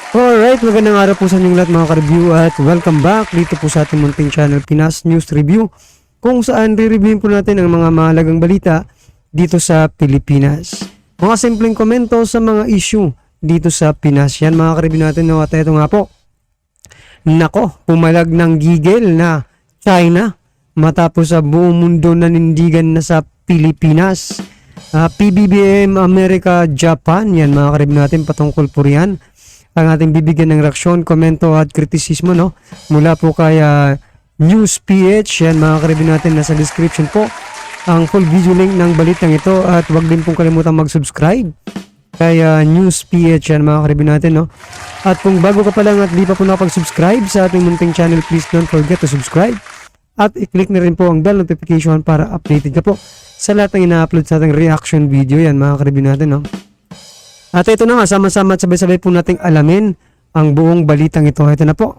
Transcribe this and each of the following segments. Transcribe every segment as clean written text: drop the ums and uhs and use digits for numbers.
Alright, magandang araw po sa inyong lahat mga ka-review at welcome back dito po sa ating munting channel Pinas News Review, kung saan re-reviewin po natin ang mga mahalagang balita dito sa Pilipinas. Mga simpleng komento sa mga issue dito sa Pinas. Yan mga ka-review natin, no? At ito nga po, nako, pumalag ng gigil na China matapos sa buong mundo nanindigan na sa Pilipinas. PBBM, Amerika, Japan, yan mga ka-review natin patungkol po riyan ang ating bibigyan ng reaksyon, komento at kritisismo, no? Mula po kay News PH. Yan mga ka-review natin, nasa description po ang full video link ng balitang ito, at wag din pong kalimutan mag-subscribe kay News PH. Yan mga ka-review natin, no? At kung bago ka pa lang at di pa po nakapag-subscribe sa ating munting channel, please don't forget to subscribe at i-click na rin po ang bell notification para updated ka po sa lahat ng ina-upload sa ating reaction video. Yan mga ka-review natin, no? At ito na nga, sama-sama at sabay-sabay po nating alamin ang buong balitang ito. Ito na po.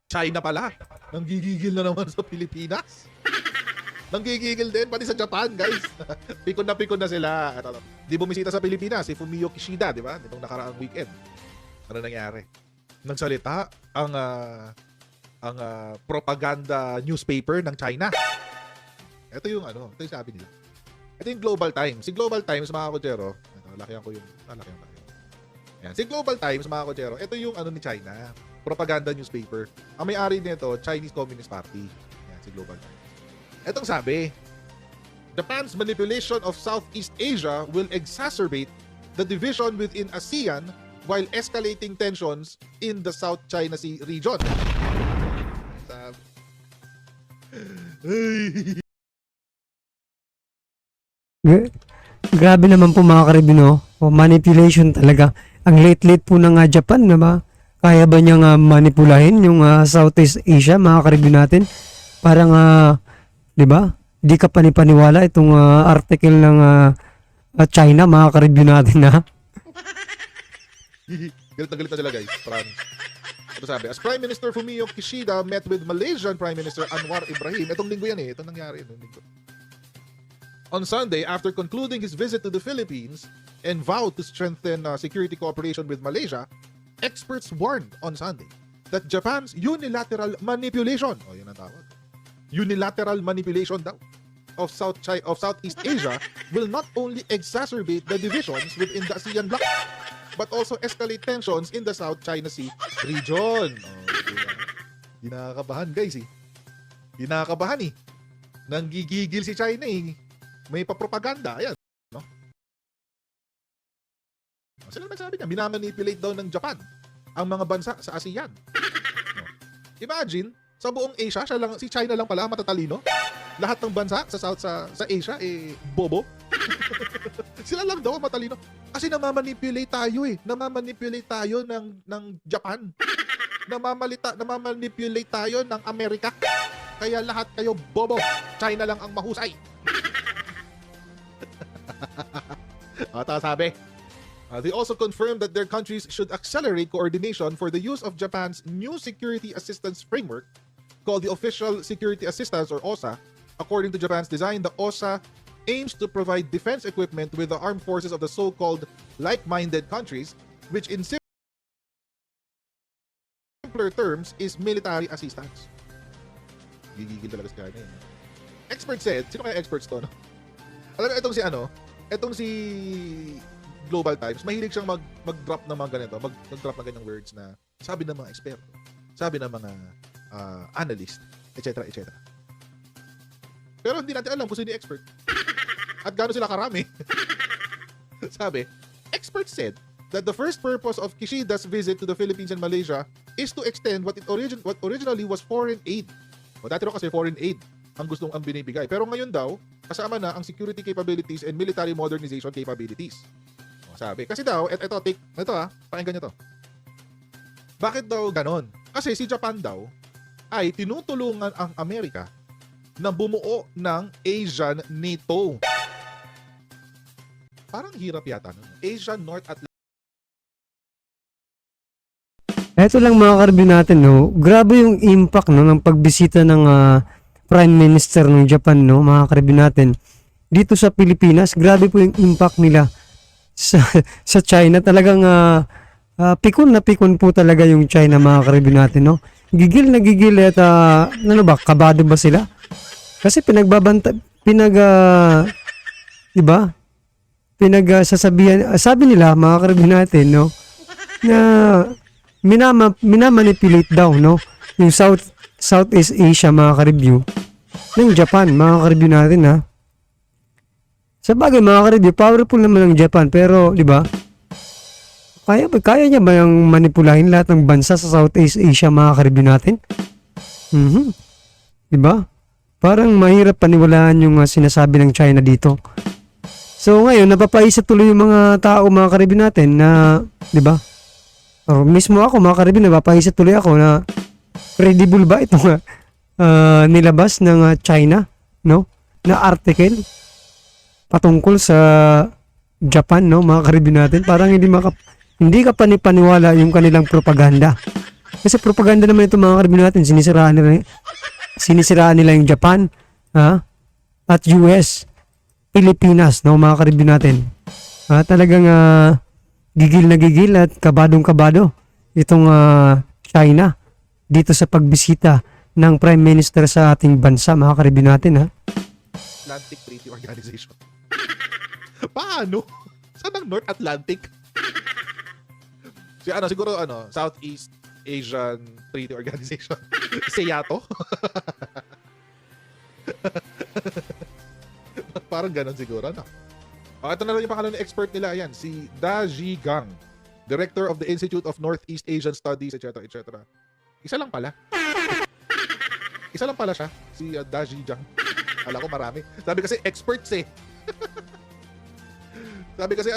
China pala. Nanggigigil na naman sa Pilipinas. Nanggigigil din, pati sa Japan, guys. Pikon na sila. At, di bumisita sa Pilipinas, si Fumio Kishida, di ba? Nitong nakaraang weekend. Ano nangyari? Nagsalita ang propaganda newspaper ng China. Ito yung ito yung sabi nila. Ito yung Global Times. Si Global Times, mga kotsero, lakihan ko yung yan. Si Global Times, mga kotsero, ito yung ni China, propaganda newspaper. Ang may-ari nito, Chinese Communist Party. Yan, si Global Times. Itong sabi, Japan's manipulation of Southeast Asia will exacerbate the division within ASEAN while escalating tensions in the South China Sea region. Grabe naman po mga ka-review, no? Manipulation talaga. Ang late-late po ng Japan, na ba? Kaya ba niyang manipulahin yung Southeast Asia, mga ka-review natin? Parang, di ba? Di ka panipaniwala itong article ng China, mga ka-review natin, ha? Galit na sila, guys. Promise. Ito sabi, as Prime Minister Fumio Kishida met with Malaysian Prime Minister Anwar Ibrahim. Itong linggo yan eh. Ito nangyari. On Sunday, after concluding his visit to the Philippines and vowed to strengthen security cooperation with Malaysia, experts warned on Sunday that Japan's unilateral manipulation, yan ang tawag, unilateral manipulation daw, of Southeast Asia will not only exacerbate the divisions within the ASEAN bloc, but also escalate tensions in the South China Sea region. Di nakakabahan, guys, eh. Di nakakabahan, eh. Nanggigigil si China, eh. May papropaganda, ayan, no? Sila naman sabi niya, minamanipulate daw ng Japan ang mga bansa sa ASEAN. No? Imagine, sa buong Asia, si China lang pala matatalino. Lahat ng bansa sa Asia, bobo. Sila lang daw matalino. Kasi namamanipulate tayo, eh. Namamanipulate tayo ng Japan. Namamanipulate tayo ng Amerika. Kaya lahat kayo bobo. China lang ang mahusay. Sabi, they also confirmed that their countries should accelerate coordination for the use of Japan's new security assistance framework called the Official Security Assistance, or OSA. According to Japan's design, the OSA aims to provide defense equipment with the armed forces of the so-called like-minded countries, which in simpler terms is military assistance. Gigigil talaga si Kanye, eh. Expert said, sino kaya experts to, no? Alam mo, itong si Global Times, mahilig siyang mag-drop ng mga ganito, mag-drop ng ganyang words na sabi ng mga eksperto, sabi ng mga analyst, etc. etc. Pero hindi natin alam kung sino yung expert at gaano sila karami. Sabi, experts said that the first purpose of Kishida's visit to the Philippines and Malaysia is to extend what originally was foreign aid. Dati rin kasi foreign aid ang gustong ang binibigay. Pero ngayon daw, kasama na ang security capabilities and military modernization capabilities. Sabi. Kasi daw, pakinggan nyo to. Bakit daw ganon? Kasi si Japan daw ay tinutulungan ang Amerika na bumuo ng Asian NATO. Parang hirap yata, no? Asian North Atlantic. Ito lang mga ka-review natin, no? Grabe yung impact, no, ng pagbisita ng Prime Minister ng Japan, no, mga ka-review natin, dito sa Pilipinas. Grabe po yung impact nila sa, sa China. Talagang pikon na pikon po talaga yung China, mga ka-review natin, no? Gigil na gigil at ano ba, kabado ba sila? Kasi pinagbabanta, di ba? Sasabihan, sabi nila, mga ka-review natin, no? Na minamanipulate daw, no? Yung Southeast Asia, mga ka-review, ng Japan, mga ka-review natin, ha? Sa bagay, mga ka-review, powerful naman ng Japan, pero, di ba? Kaya niya ba yung manipulahin lahat ng bansa sa Southeast Asia, mga ka-review natin? Di ba? Parang mahirap paniwalaan yung sinasabi ng China dito. So ngayon, napapaisip tuloy yung mga tao, mga ka-review natin na, di ba? Mismo ako, mga ka-review, napapaisip tuloy ako na credible ba itong nilabas ng China, no? Na article patungkol sa Japan, no, mga ka-review natin. Parang hindi ka panipaniwala yung kanilang propaganda. Kasi propaganda naman ito, mga ka-review natin. Sinisiraan nila yung Japan, at US, Pilipinas, no, mga ka-review natin. Talagang gigil na gigil at kabadong-kabado itong China dito sa pagbisita ng Prime Minister sa ating bansa, mga ka-review natin, Atlantic Treaty Organization. Paano? Saan ang North Atlantic? Siguro Southeast Asian Treaty Organization. SEATO? Parang ganun siguro, no? Ito na lang yung pangalan ng expert nila. Ayan, si Da Zhigang, Director of the Institute of Northeast Asian Studies, etc. etc. Isa lang pala. Isa lang pala siya, si Da Zhigang. Alam ko marami. Sabi kasi experts eh. Sabi kasi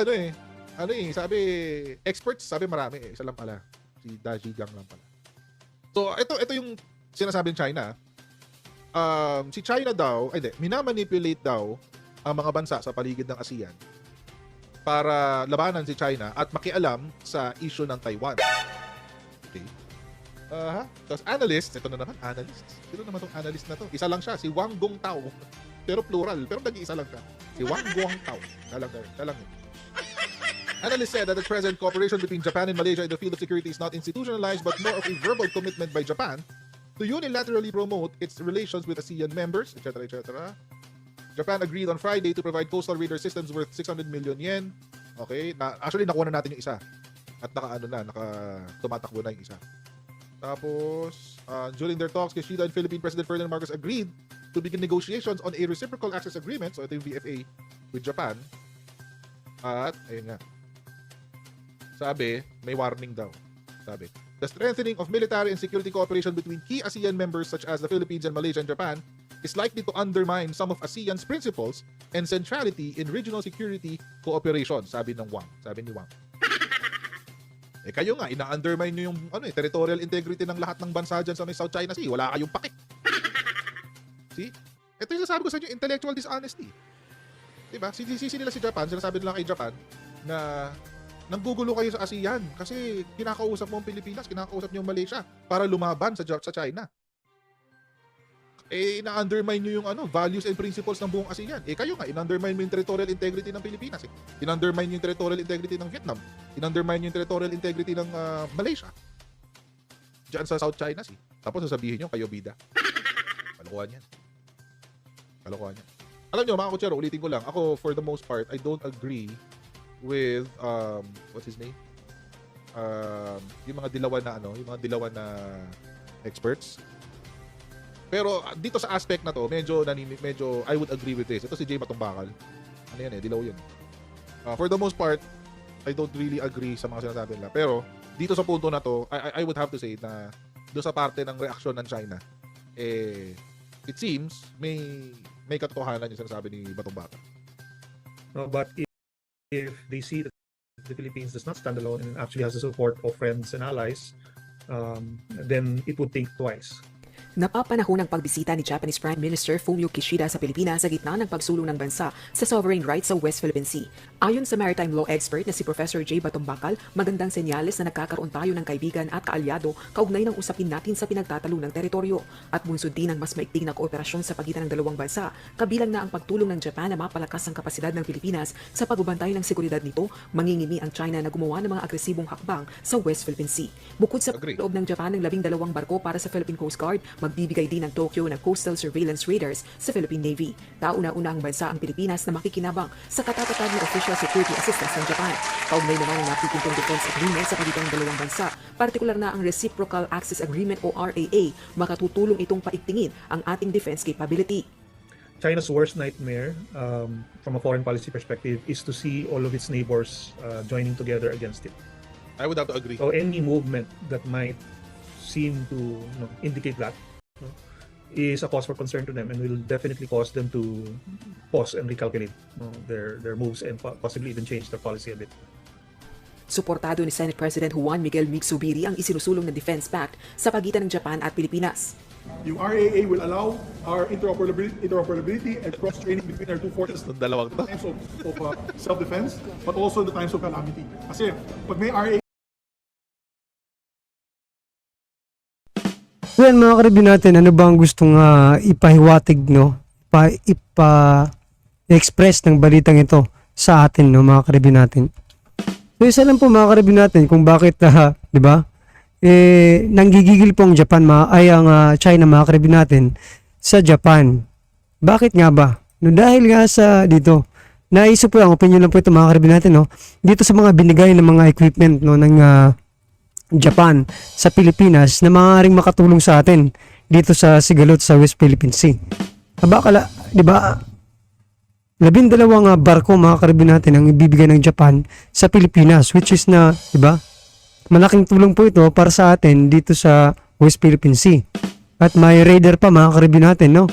sabi experts, sabi marami eh. Isa lang pala. Si Da Zhigang lang pala. So, ito yung sinasabing China. Si China daw, minamanipulate daw ang mga bansa sa paligid ng ASEAN para labanan si China at makialam sa issue ng Taiwan. Okay. Tapos analysts, ito na naman, analysts. Sino naman tong analyst na to? Isa lang siya, si Wang Gongtao. Pero plural, pero nag-iisa lang siya. Si Wang Gongtao. Talang yun. Analysts said that the present cooperation between Japan and Malaysia in the field of security is not institutionalized but more of a verbal commitment by Japan to unilaterally promote its relations with ASEAN members, etc., etc. Japan agreed on Friday to provide coastal radar systems worth 600 million yen. Okay, actually nakuha na natin yung isa. At tumatakbo na yung isa. Tapos, during their talks, Kishida and Philippine President Ferdinand Marcos agreed to begin negotiations on a reciprocal access agreement, so ito yung VFA with Japan. At, ayun nga. Sabi, may warning daw. Sabi, the strengthening of military and security cooperation between key ASEAN members such as the Philippines and Malaysia and Japan is likely to undermine some of ASEAN's principles and centrality in regional security cooperation, sabi ni Wang. Kayo nga, ina-undermine nyo yung territorial integrity ng lahat ng bansa dyan sa may South China Sea. Wala kayong pake. See? Ito yung sabi ko sa inyo, intellectual dishonesty. Diba? Sisi nila si Japan, sinasabi nila kay Japan na nanggugulo kayo sa ASEAN kasi kinakausap mo ang Pilipinas, kinakausap niyo ang Malaysia para lumaban sa China. Na-undermine nyo yung values and principles ng buong ASEAN. Kayo nga, in-undermine mo yung territorial integrity ng Pilipinas. In-undermine nyo yung territorial integrity ng Vietnam. In-undermine nyo yung territorial integrity ng Malaysia. Diyan sa South China Sea. Tapos sasabihin nyo, kayo bida. Kalokohan yan. Alam nyo, mga kutsero, ulitin ko lang. Ako, for the most part, I don't agree with, what's his name? Yung mga dilawan na experts. Pero dito sa aspect na to, medyo I would agree with this. Ito si Jay Matumbakal. Dilaw yun. For the most part, I don't really agree sa mga sinasabi nila. Pero dito sa punto na to, I would have to say na doon sa parte ng reaksyon ng China, it seems may katotohanan yung sinasabi ni Matumbakal. No, but if they see that the Philippines does not stand alone and actually has the support of friends and allies, then it would think twice. Napapanahon ang pagbisita ni Japanese Prime Minister Fumio Kishida sa Pilipinas sa gitna ng pagsulong ng bansa sa sovereign rights sa West Philippine Sea. Ayon sa maritime law expert na si Professor J. Batombakal, magandang senyales na nagkakaroon tayo ng kaibigan at kaalyado kaugnay ng usapin natin sa pinagtatalo ng teritoryo at bunsod din ng mas maigting na kooperasyon sa pagitan ng dalawang bansa, kabilang na ang pagtulong ng Japan na mapalakas ang kapasidad ng Pilipinas sa pagbabantay ng seguridad nito, mangingimi ang China na gumawa ng mga agresibong hakbang sa West Philippine Sea. Bukod sa Agree. loob ng Japan ng 12 barko para sa Philippine Coast Guard, magbibigay din ng Tokyo ng coastal surveillance radars sa Philippine Navy. Tauna-una ang bansa ang Pilipinas na makikinabang sa katatatag ng official security assistance ng Japan. Kaugnay naman ang napipintong defense agreement sa pagitan ng dalawang bansa, partikular na ang Reciprocal Access Agreement o RAA, makatutulong itong paigtingin ang ating defense capability. China's worst nightmare from a foreign policy perspective is to see all of its neighbors joining together against it. I would have to agree. So any movement that might seem to indicate that is a cause for concern to them and will definitely cause them to pause and recalculate their moves and possibly even change their policy a bit. Suportado ni Senate President Juan Miguel Mixubiri ang isinusulong na Defense Pact sa pagitan ng Japan at Pilipinas. Yung RAA will allow our interoperability and cross-training between our two forces Itong dalawang to. in times of self-defense, but also in the times of calamity. Kasi pag may RAA, Well, mga karibin natin, ano ba ang gustong ipahiwatig, no? Ipa-express ng balitang ito sa atin, no, mga karibin natin. So, isa lang po, mga karibin natin, kung bakit, di ba? Nanggigigil po ang Japan, ang China, mga karibin natin, sa Japan. Bakit nga ba? No, dahil nga sa dito, naisip po ang opinion lang po ito, mga karibin natin, no? Dito sa mga binigay ng mga equipment, no, ng Japan sa Pilipinas na maaaring makatulong sa atin dito sa Sigalot sa West Philippine Sea. Abakala, di ba? 12 barko, mga karibin natin ang ibibigay ng Japan sa Pilipinas, which is na, di ba? Malaking tulong po ito para sa atin dito sa West Philippine Sea. At may radar pa, mga karibin natin, no?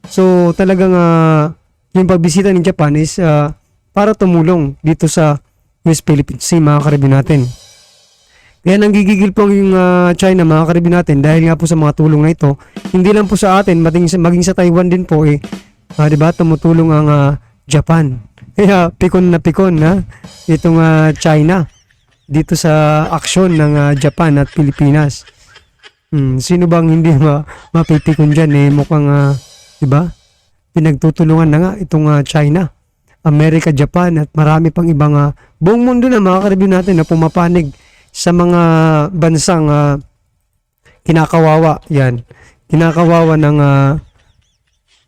So talagang yung pagbisita ng Japan is para tumulong dito sa West Philippine Sea, mga karibin natin. Kaya nanggigigil po yung China, mga karibin natin, dahil nga po sa mga tulong na ito. Hindi lang po sa atin, maging sa Taiwan din po diba, tumutulong ang Japan. Kaya pikon na itong China dito sa aksyon ng Japan at Pilipinas. Sino bang hindi mapipikon dyan? Mukhang, diba, pinagtutulungan na nga itong China, Amerika, Japan at marami pang ibang buong mundo na, mga karibin natin, na pumapanig sa mga bansang kinakawawa ng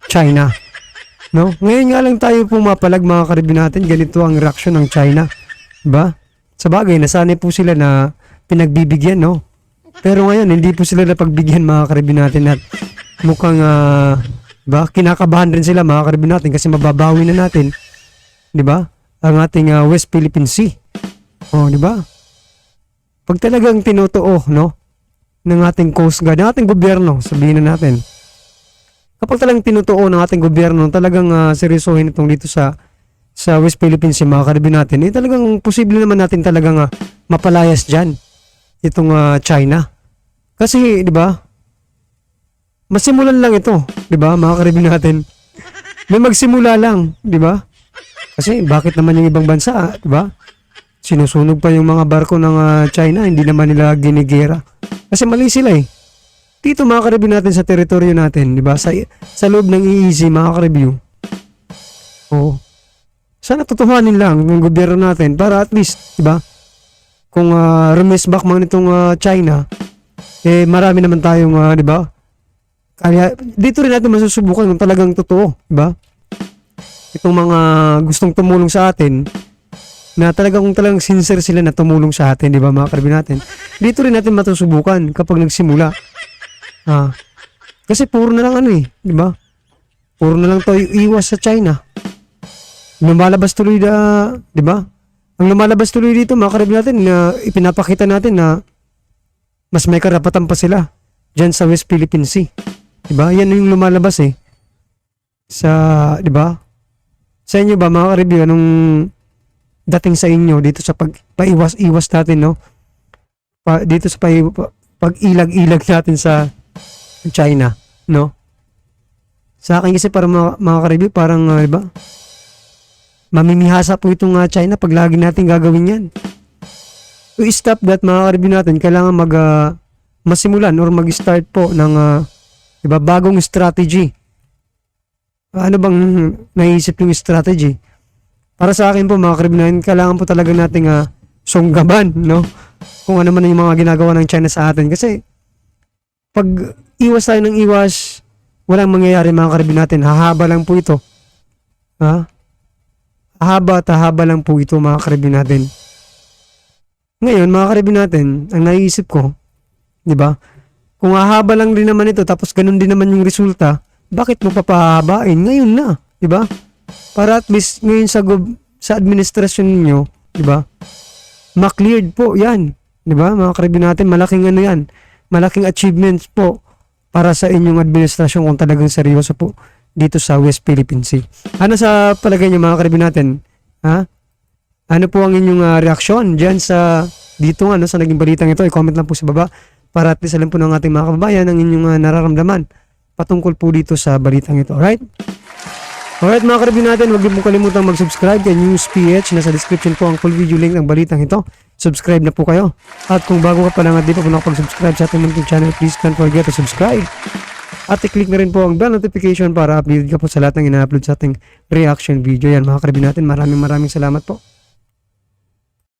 China, no? Ngayon nga lang tayo pumapalag, mga karibin natin, ganito ang reaksyon ng China, diba? Sa bagay, nasanay po sila na pinagbibigyan, no? Pero ngayon hindi po sila napagbigyan, mga karibin natin, at mukhang diba, kinakabahan rin sila, mga karibin natin, kasi mababawi na natin, diba, ang ating West Philippine Sea. Diba? Pag talagang tinutuo, no, ng ating Coast Guard, ng ating gobyerno, sabihin na natin, kapag talagang tinutuo ng ating gobyerno, talagang seryosohin itong dito sa West Philippines, mga karibin natin, talagang posible naman natin talagang mapalayas dyan itong China. Kasi, di ba, masimulan lang ito, di ba, mga karibin natin. May magsimula lang, di ba? Kasi bakit naman yung ibang bansa, di ba? Sinusunog pa yung mga barko ng China, hindi naman nila ginigera. Kasi mali sila Dito, mga karibin natin, sa teritoryo natin, di ba? Sa loob ng EEZ, mga karibin. Sana tutuhanin lang ng gobyerno natin para at least, di ba? Kung remisbak man itong China, marami naman tayong, di ba? Kaya dito rin natin masusubukan kung talagang totoo, di ba? Itong mga gustong tumulong sa atin, na talagang sincere sila na tumulong sa atin, di ba, mga karibin natin. Dito rin natin matusubukan kapag nagsimula. Kasi puro na lang di ba? Puro na lang tayo iwas sa China. Lumalabas tuloy di ba? Ang lumalabas tuloy dito, mga karibin natin, na ipinapakita natin na mas may karapatan pa sila dyan sa West Philippine Sea. Di ba? Yan yung lumalabas di ba? Sa inyo ba, mga karibin, anong dating sa inyo dito sa pag-iwas natin, no? Dito sa pag-ilag-ilag natin sa China. No? Sa akin kasi para mga ka-review, parang, di ba? Mamimihasa po itong China pag lagi natin gagawin yan. To stop that, mga ka-review natin, kailangan masimulan or mag-start po ng diba, bagong strategy. Ano bang naisip yung strategy? Para sa akin po, mga ka-review natin, kailangan po talaga nating sunggaban, no? Kung ano man yung mga ginagawa ng China sa atin. Kasi, pag iwas tayo ng iwas, walang mangyayari, mga ka-review natin. Hahaba lang po ito. Ha? Hahaba lang po ito, mga ka-review natin. Ngayon, mga ka-review natin, ang naisip ko, di ba? Kung hahaba lang din naman ito, tapos ganun din naman yung resulta, bakit mo papahabain? Ngayon na, di ba? Para at least ngayon sa administrasyon ninyo, di ba? Ma-cleared po 'yan, di ba? Mga ka-review natin, malaking ano 'yan. Malaking achievements po para sa inyong administrasyon kung talagang seryoso po dito sa West Philippine Sea. Ano sa palagay niyo, mga ka-review natin? Ha? Ano po ang inyong reaksyon diyan sa dito sa naging balitang ito? I-comment lang po sa baba para at least alam po ng ating mga kababayan ang inyong nararamdaman patungkol po dito sa balitang ito. Alright? Alright, mga ka-review natin, huwag niyo po kalimutang mag-subscribe kay News PH. Nasa description po ang full video link ng balitang ito. Subscribe na po kayo. At kung bago ka pa lang at di pa po nakapag-subscribe sa ating munting channel, please don't forget to subscribe. At i-click na rin po ang bell notification para updated ka po sa lahat ng ina-upload sa ating reaction video. Yan, mga ka-review natin, maraming salamat po.